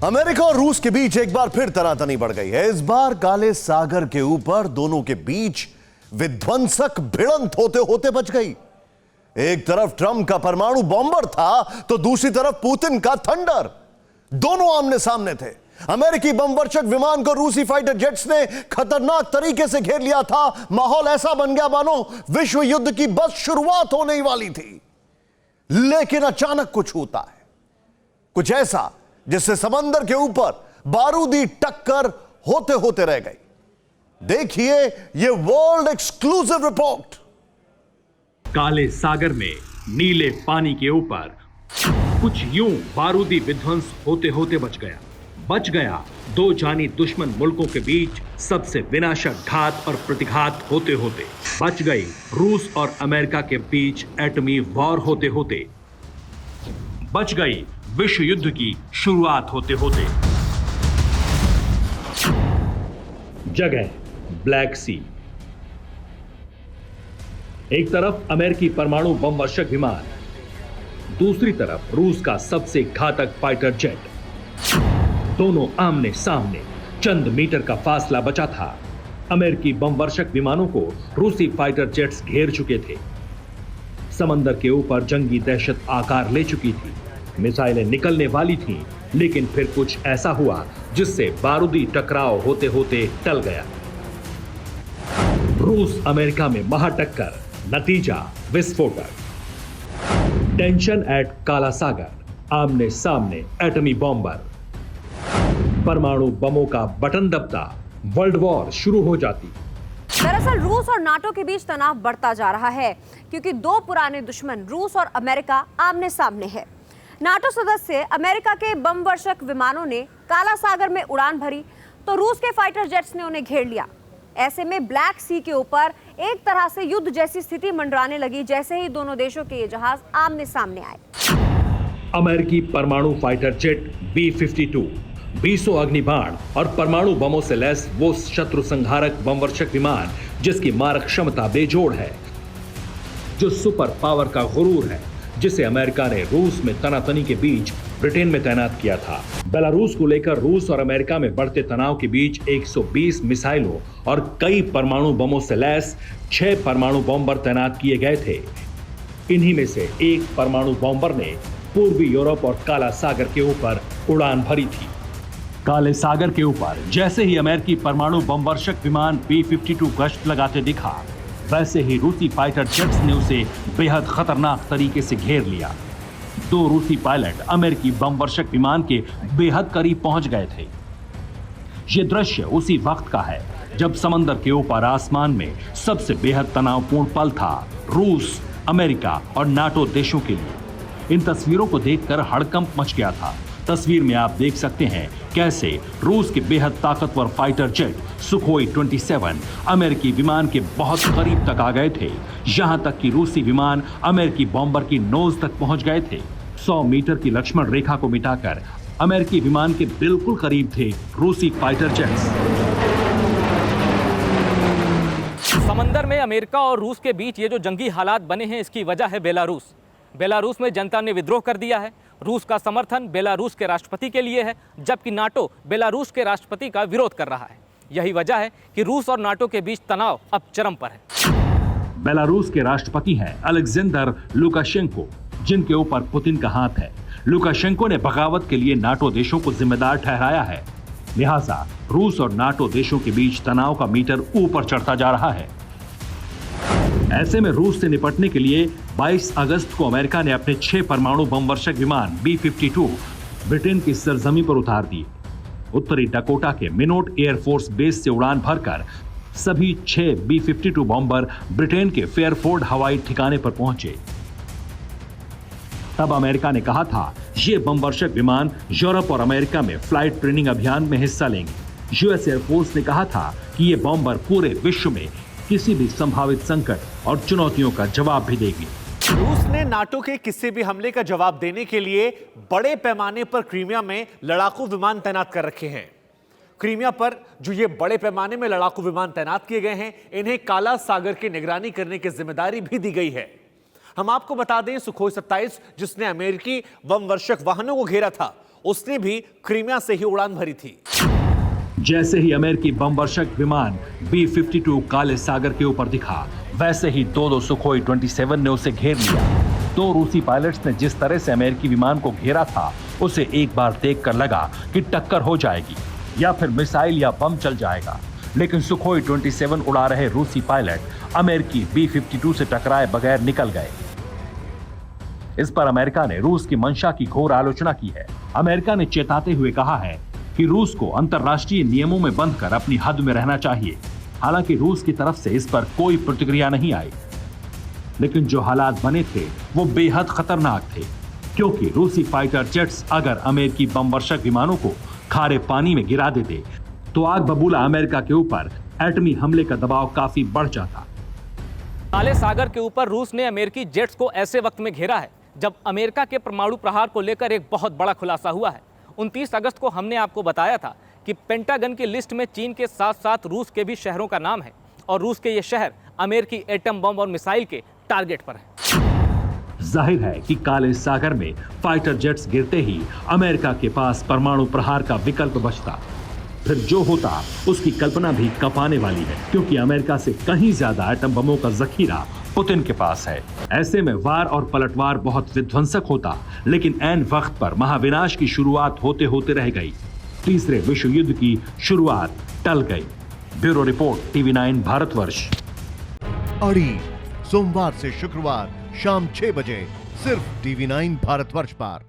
America और रूस के बीच एक बार फिर तनातनी बढ़ गई है। इस बार काले सागर के ऊपर दोनों के बीच विध्वंसक भिड़ंत होते होते बच गई। एक तरफ ट्रंप का परमाणु बॉम्बर था तो दूसरी तरफ पुतिन का थंडर। दोनों आमने सामने थे। अमेरिकी बमवर्षक विमान को रूसी फाइटर जेट्स ने खतरनाक तरीके से घेर लिया था। माहौल ऐसा बन गया मानो विश्व युद्ध की बस शुरुआत होने ही वाली थी। लेकिन अचानक कुछ होता है, कुछ ऐसा जिससे समंदर के ऊपर बारूदी टक्कर होते होते रह गई। देखिए ये वर्ल्ड एक्सक्लूसिव रिपोर्ट। काले सागर में नीले पानी के ऊपर कुछ यूं बारूदी विध्वंस होते होते बच गया दो जानी दुश्मन मुल्कों के बीच सबसे विनाशक घात और प्रतिघात होते होते। बच गई रूस और अमेरिका के बीच एटमी वॉर होते होते। बच गई विश्व युद्ध की शुरुआत होते होते। जगह ब्लैक सी। एक तरफ अमेरिकी परमाणु बम वर्षक विमान, दूसरी तरफ रूस का सबसे घातक फाइटर जेट। दोनों आमने सामने। चंद मीटर का फासला बचा था। अमेरिकी बम वर्षक विमानों को रूसी फाइटर जेट्स घेर चुके थे। समंदर के ऊपर जंगी दहशत आकार ले चुकी थी। मिसाइलें निकलने वाली थीं, लेकिन फिर कुछ ऐसा हुआ जिससे बारूदी टकराव होते होते टल गया। रूस अमेरिका में महाटक्कर, नतीजा विस्फोटक। टेंशन एट काला सागर, आमने सामने एटमी बॉम्बर। परमाणु बमों का बटन दबता, वर्ल्ड वॉर शुरू हो जाती। दरअसल रूस और नाटो के बीच तनाव बढ़ता जा रहा है क्योंकि दो पुराने दुश्मन रूस और अमेरिका आमने सामने है। नाटो सदस्य अमेरिका के बम वर्षक विमानों ने काला सागर में उड़ान भरी तो रूस के फाइटर जेट्स ने उन्हें घेर लिया। ऐसे में ब्लैक सी के ऊपर एक तरह से युद्ध जैसी स्थिति मंडराने लगी जैसे ही दोनों देशों के ये जहाज आमने सामने आए। अमेरिकी परमाणु फाइटर जेट B-52, 200 अग्निबाण और परमाणु बमों से लैस वो शत्रु संहारक बमवर्षक विमान जिसकी मारक क्षमता बेजोड़ है, जो सुपर पावर का गुरूर है, जिसे अमेरिका ने रूस में तनातनी के बीच ब्रिटेन में तैनात किया था। बेलारूस को लेकर रूस और अमेरिका में बढ़ते तनाव के बीच 120 मिसाइलों और कई परमाणु बमों से लैस 6 परमाणु बॉम्बर तैनात किए गए थे। इन्हीं में से एक परमाणु बॉम्बर ने पूर्वी यूरोप और काला सागर के ऊपर उड़ान भरी थी। काले सागर के ऊपर जैसे ही अमेरिकी परमाणु बमवर्षक विमान B-52 गश्त लगाते दिखा, वैसे ही रूसी फाइटर जेट्स ने उसे बेहद खतरनाक तरीके से घेर लिया। दो रूसी पायलट अमेरिकी बमवर्षक विमान के बेहद करीब पहुंच गए थे। यह दृश्य उसी वक्त का है जब समंदर के ऊपर आसमान में सबसे बेहद तनावपूर्ण पल था रूस, अमेरिका और नाटो देशों के लिए। इन तस्वीरों को देखकर हड़कंप मच गया था। तस्वीर में आप देख सकते हैं कैसे रूस के बेहद ताकतवर फाइटर जेट सुखोई 27 अमेरिकी विमान के बहुत करीब तक आ गए थे। यहां तक कि रूसी विमान अमेरिकी बॉम्बर की नोज तक पहुंच गए थे। 100 मीटर की लक्ष्मण रेखा को मिटाकर अमेरिकी विमान के बिल्कुल करीब थे रूसी फाइटर जेट्स। समंदर में अमेरिका और रूस के बीच ये जो जंगी हालात बने हैं, इसकी वजह है बेलारूस। बेलारूस में जनता ने विद्रोह कर दिया है। रूस का समर्थन बेलारूस के राष्ट्रपति के लिए है, जबकि नाटो बेलारूस के राष्ट्रपति का विरोध कर रहा है। यही वजह है कि रूस और नाटो के बीच तनाव अब चरम पर है। बेलारूस के राष्ट्रपति हैं अलेक्जेंडर लुकाशेंको, जिनके ऊपर पुतिन का हाथ है। लुकाशेंको ने बगावत के लिए नाटो देशों को जिम्मेदार ठहराया है। लिहाजा रूस और नाटो देशों के बीच तनाव का मीटर ऊपर चढ़ता जा रहा है। ऐसे में रूस से निपटने के लिए 22 अगस्त को अमेरिका ने अपने 6 परमाणु बमवर्षक विमान B-52 ब्रिटेन की सरजमी पर उतार दिए। उत्तरी डकोटा के मिनोट एयरफोर्स बेस से उड़ान भरकर सभी 6 B-52 बॉम्बर ब्रिटेन के फेयरफोर्ड हवाई ठिकाने पर पहुंचे। तब अमेरिका ने कहा था ये बमवर्षक विमान यूरोप और अमेरिका में फ्लाइट ट्रेनिंग अभियान में हिस्सा लेंगे। यूएस एयरफोर्स ने कहा था कि ये बॉम्बर पूरे विश्व में किसी भी संभावित संकट और चुनौतियों का जवाब भी देगी। रूस ने नाटो के किसी भी हमले का जवाब देने के लिए बड़े पैमाने पर क्रीमिया में लड़ाकू विमान तैनात कर रखे हैं। क्रीमिया पर जो ये बड़े पैमाने में लड़ाकू विमान तैनात किए गए हैं, इन्हें काला सागर की निगरानी करने की जिम्मेदारी भी दी गई है। हम आपको बता दें, सुखोई 27 जिसने अमेरिकी बम वर्षक वाहनों को घेरा था, उसने भी क्रीमिया से ही उड़ान भरी थी। जैसे ही अमेरिकी बमवर्षक विमान B-52 काले सागर के ऊपर दिखा, वैसे ही दो सुखोई 27 ने उसे घेर लिया। दो रूसी पायलट्स ने जिस तरह से अमेरिकी विमान को घेरा था, उसे एक बार देखकर लगा कि टक्कर हो जाएगी या फिर मिसाइल या बम चल जाएगा, लेकिन सुखोई 27 उड़ा रहे रूसी पायलट अमेरिकी B-52 से टकराए बगैर निकल गए। इस पर अमेरिका ने रूस की मंशा की घोर आलोचना की है। अमेरिका ने चेताते हुए कहा है कि रूस को अंतर्राष्ट्रीय नियमों में बंधकर अपनी हद में रहना चाहिए। हालांकि रूस की तरफ से इस पर कोई प्रतिक्रिया नहीं आई, लेकिन जो हालात बने थे वो बेहद खतरनाक थे, क्योंकि रूसी फाइटर जेट्स अगर अमेरिकी बमवर्षक विमानों को खारे पानी में गिरा देते तो आग बबूला अमेरिका के ऊपर एटमी हमले का दबाव काफी बढ़ जाता। काले सागर के ऊपर रूस ने अमेरिकी जेट्स को ऐसे वक्त में घेरा है जब अमेरिका के परमाणु प्रहार को लेकर एक बहुत बड़ा खुलासा हुआ है। 29 अगस्त को हमने आपको बताया था कि पेंटागन की लिस्ट में चीन के साथ साथ रूस के भी शहरों का नाम है और रूस के ये शहर अमेरिकी एटम बम और मिसाइल के टारगेट पर है। जाहिर है कि काले सागर में फाइटर जेट्स गिरते ही अमेरिका के पास परमाणु प्रहार का विकल्प बचता। फिर जो होता उसकी कल्पना भी कपाने वाली है, क्योंकि अमेरिका से कहीं ज्यादा एटम बमों का जखीरा पुतिन के पास है। ऐसे में वार और पलटवार बहुत विध्वंसक होता, लेकिन ऐन वक्त पर महाविनाश की शुरुआत होते होते रह गई। तीसरे विश्व युद्ध की शुरुआत टल गई। Bureau report TV9 Bharatvarsh. अड़ी सोमवार से शुक्रवार शाम 6 बजे सिर्फ TV9 भारतवर्ष पर।